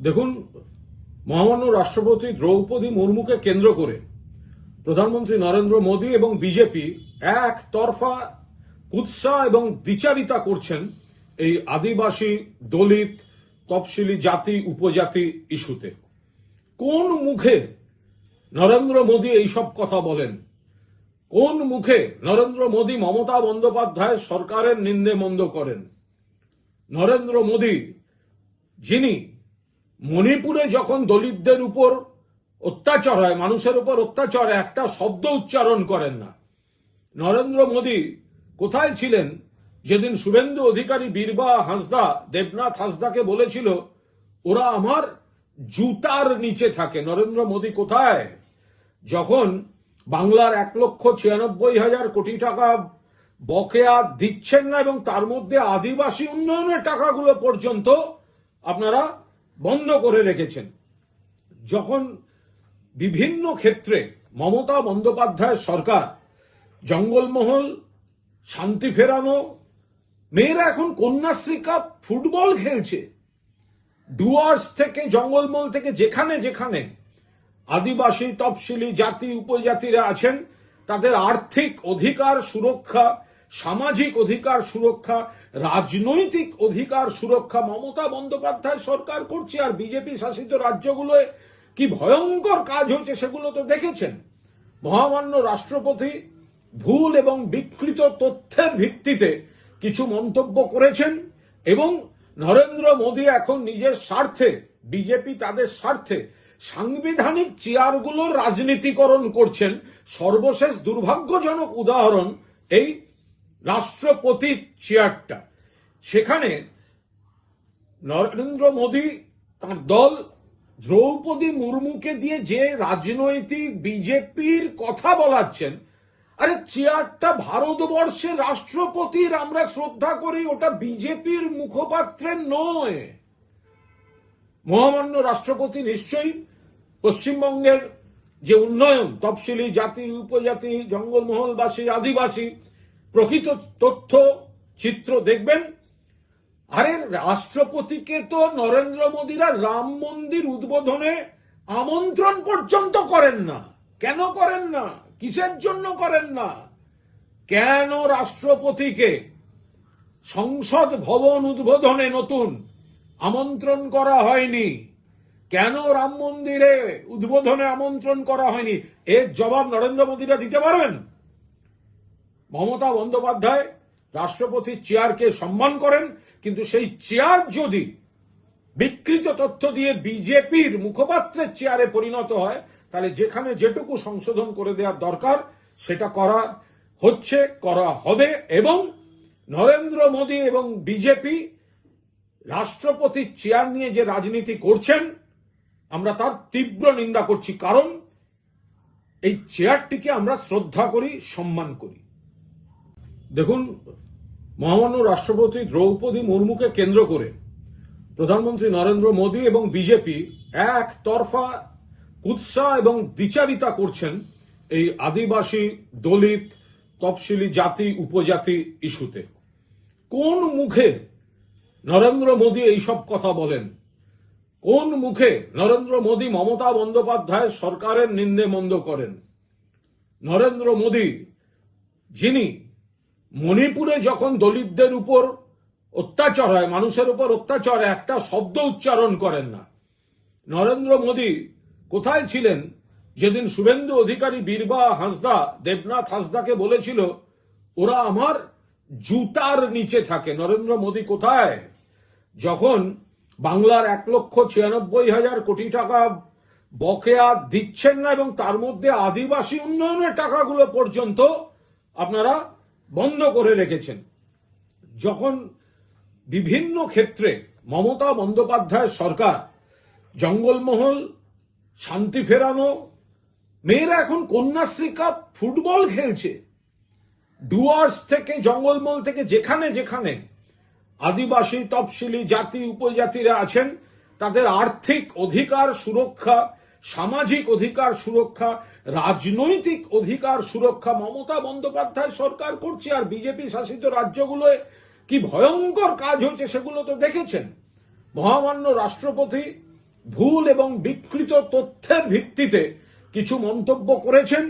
দেখুন, মহামান্য রাষ্ট্রপতি দ্রৌপদী মুর্মুকে কেন্দ্র করে প্রধানমন্ত্রী নরেন্দ্র মোদী এবং বিজেপি একতরফা কুৎসা এবং দ্বিচারিতা করছেন এই আদিবাসী, দলিত, তফসিলি জাতি, উপজাতি ইস্যুতে। কোন মুখে নরেন্দ্র মোদী এইসব কথা বলেন? কোন মুখে নরেন্দ্র মোদী মমতা বন্দ্যোপাধ্যায় সরকারের নিন্দে মন্দ করেন? নরেন্দ্র মোদী, যিনি মণিপুরে যখন দলিতদের উপর অত্যাচার হয়, মানুষের উপর অত্যাচার, একটা শব্দ উচ্চারণ করেন না। নরেন্দ্র মোদী কোথায় ছিলেন যেদিন শুভেন্দু অধিকারী, বীরবা হাঁসদা, দেবনাথ হাঁসদাকে বলেছিল ওরা আমার জুতার নিচে থাকে? নরেন্দ্র মোদী কোথায় যখন বাংলার 1,96,000 কোটি টাকা বকেয়া দিচ্ছেন না এবং তার মধ্যে আদিবাসী উন্নয়নের টাকাগুলো পর্যন্ত আপনারা বন্ধ করে রেখেছেন? যখন বিভিন্ন ক্ষেত্রে মমতা বন্দ্যোপাধ্যায় সরকার জঙ্গলমহল, শান্তি ফেরানো, মেয়েরা এখন কন্যাশ্রী কাপ ফুটবল খেলছে, ডুয়ার্স থেকে, জঙ্গলমহল থেকে যেখানে যেখানে আদিবাসী, তফসিলি জাতি, উপজাতিরা আছেন তাদের আর্থিক অধিকার সুরক্ষা, সামাজিক অধিকার সুরক্ষা, রাজনৈতিক অধিকার সুরক্ষা মমতা বন্দ্যোপাধ্যায় সরকার করছে। আর বিজেপি শাসিত রাজ্যগুলোয় কি ভয়ঙ্কর কাজ হয়েছে সেগুলো তো দেখেছেন। মহামান্য রাষ্ট্রপতি ভুল এবং বিকৃত তথ্যের ভিত্তিতে কিছু মন্তব্য করেছেন এবং নরেন্দ্র মোদী এখন নিজের স্বার্থে, বিজেপি তাদের স্বার্থে সাংবিধানিক চেয়ারগুলোর রাজনীতিকরণ করছেন। সর্বশেষ দুর্ভাগ্যজনক উদাহরণ এই রাষ্ট্রপতির চেয়ারটা। সেখানে নরেন্দ্র মোদী তার দল দ্রৌপদী মুর্মুকে দিয়ে যে রাজনৈতিক বিজেপির কথা বলাচ্ছেন, আরে চেয়ারটা ভারতবর্ষের রাষ্ট্রপতির, আমরা শ্রদ্ধা করি, ওটা বিজেপির মুখপাত্রের নয়। মহামান্য রাষ্ট্রপতি নিশ্চয়ই পশ্চিমবঙ্গের যে উন্নয়ন, তফসিলি জাতি, উপজাতি, জঙ্গলমহলবাসী, আদিবাসী প্রকৃত তথ্য চিত্র দেখবেন। আরে রাষ্ট্রপতিকে তো নরেন্দ্র মোদীরা রাম মন্দির উদ্বোধনে আমন্ত্রণ পর্যন্ত করেন না। কেন করেন না? কিসের জন্য করেন না? কেন রাষ্ট্রপতিকে সংসদ ভবন উদ্বোধনে নতুন আমন্ত্রণ করা হয়নি? কেন রাম মন্দিরে উদ্বোধনে আমন্ত্রণ করা হয়নি? এর জবাব নরেন্দ্র মোদীরা দিতে পারবেন? মমতা বন্দ্যোপাধ্যায় রাষ্ট্রপতির চেয়ারকে সম্মান করেন, কিন্তু সেই চেয়ার যদি বিকৃত তথ্য দিয়ে বিজেপির মুখপাত্রের চেয়ারে পরিণত হয়, তাহলে যেখানে যেটুকু সংশোধন করে দেওয়ার দরকার সেটা করা হচ্ছে, করা হবে। এবং নরেন্দ্র মোদী এবং বিজেপি রাষ্ট্রপতির চেয়ার নিয়ে যে রাজনীতি করছেন, আমরা তার তীব্র নিন্দা করছি। কারণ এই চেয়ারটিকে আমরা শ্রদ্ধা করি, সম্মান করি। দেখুন, মহামান্য রাষ্ট্রপতি দ্রৌপদী মুর্মুকে কেন্দ্র করে প্রধানমন্ত্রী নরেন্দ্র মোদী এবং বিজেপি একতরফা কুৎসা এবং দ্বিচারিতা করছেন এই আদিবাসী, দলিত, তফসিলি জাতি, উপজাতি ইস্যুতে। কোন মুখে নরেন্দ্র মোদী এইসব কথা বলেন? কোন মুখে নরেন্দ্র মোদী মমতা বন্দ্যোপাধ্যায় সরকারের নিন্দে মন্দ করেন? নরেন্দ্র মোদী, যিনি মণিপুরে যখন দলিতদের উপর অত্যাচার হয়, মানুষের উপর অত্যাচার, একটা শব্দ উচ্চারণ করেন না। নরেন্দ্র মোদী কোথায় ছিলেন যেদিন শুভেন্দু অধিকারী, বীরবা হাঁসদা, দেবনাথ হাঁসদাকে বলেছিল ওরা আমার জুতার নিচে থাকে? নরেন্দ্র মোদী কোথায় যখন বাংলার 1,96,000 কোটি টাকা বকেয়া দিচ্ছেন না এবং তার মধ্যে আদিবাসী উন্নয়নের টাকাগুলো পর্যন্ত আপনারা বন্ধ করে রেখেছেন? যখন বিভিন্ন ক্ষেত্রে মমতা বন্দ্যোপাধ্যায় সরকার জঙ্গলমহল, শান্তি ফেরানো, মেয়েরা এখন কন্যাশ্রী কাপ ফুটবল খেলছে, ডুয়ার্স থেকে, জঙ্গলমহল থেকে যেখানে যেখানে আদিবাসী, তফসিলি জাতি, উপজাতিরা আছেন তাদের আর্থিক অধিকার সুরক্ষা, সামাজিক অধিকার সুরক্ষা, রাজনৈতিক অধিকার সুরক্ষা মমতা বন্দ্যোপাধ্যায় সরকার করছে। আর বিজেপি শাসিত রাজ্যগুলোয় কি ভয়ঙ্কর কাজ হয়েছে সেগুলো তো দেখেছেন। মহামান্য রাষ্ট্রপতি ভুল এবং বিকৃত তথ্যের ভিত্তিতে কিছু মন্তব্য করেছেন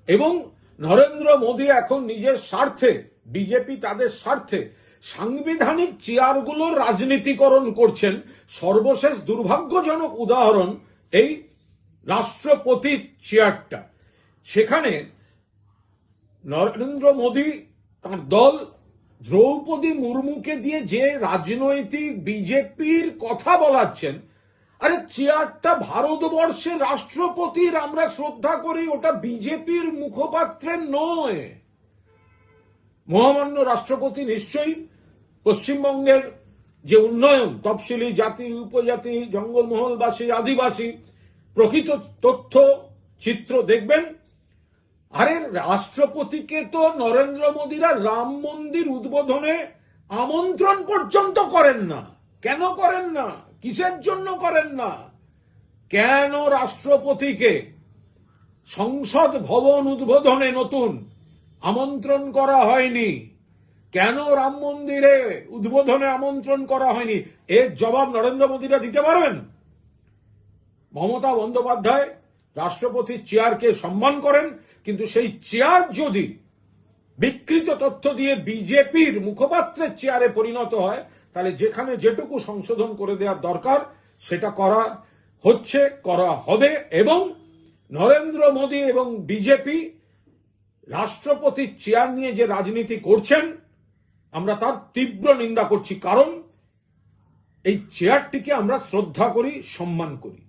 এবং নরেন্দ্র মোদী এখন নিজের স্বার্থে, বিজেপি তাদের স্বার্থে সাংবিধানিক চেয়ারগুলোর রাজনীতিকরণ করছেন। সর্বশেষ দুর্ভাগ্যজনক উদাহরণ এই রাষ্ট্রপতির চেয়ারটা। সেখানে নরেন্দ্র মোদী তার দল দ্রৌপদী মুর্মুকে দিয়ে যে রাজনৈতিক বিজেপির কথা বলাচ্ছেন, আরে চেয়ারটা ভারতবর্ষের রাষ্ট্রপতির, আমরা শ্রদ্ধা করি, ওটা বিজেপির মুখপাত্রের নয়। মহামান্য রাষ্ট্রপতি নিশ্চয়ই পশ্চিমবঙ্গের যে উন্নয়ন, তফসিলি জাতি, উপজাতি, জঙ্গলমহলবাসী, আদিবাসী প্রকৃত তথ্য চিত্র দেখবেন। আরে রাষ্ট্রপতিকে তো নরেন্দ্র মোদীরা রাম মন্দির উদ্বোধনে আমন্ত্রণ পর্যন্ত করেন না। কেন করেন না? কিসের জন্য করেন না? কেন রাষ্ট্রপতিকে সংসদ ভবন উদ্বোধনে নতুন আমন্ত্রণ করা হয়নি? কেন রাম মন্দিরে উদ্বোধনে আমন্ত্রণ করা হয়নি? এর জবাব নরেন্দ্র মোদীরা দিতে পারবেন? মমতা বন্দ্যোপাধ্যায় রাষ্ট্রপতির চেয়ারকে সম্মান করেন, কিন্তু সেই চেয়ার যদি বিকৃত তথ্য দিয়ে বিজেপির মুখপাত্রের চেয়ারে পরিণত হয়, তাহলে যেখানে যেটুকু সংশোধন করে দেওয়ার দরকার সেটা করা হচ্ছে, করা হবে। এবং নরেন্দ্র মোদী এবং বিজেপি রাষ্ট্রপতির চেয়ার নিয়ে যে রাজনীতি করছেন, আমরা তার তীব্র নিন্দা করছি। কারণ এই চেয়ারটিকে আমরা শ্রদ্ধা করি, সম্মান করি।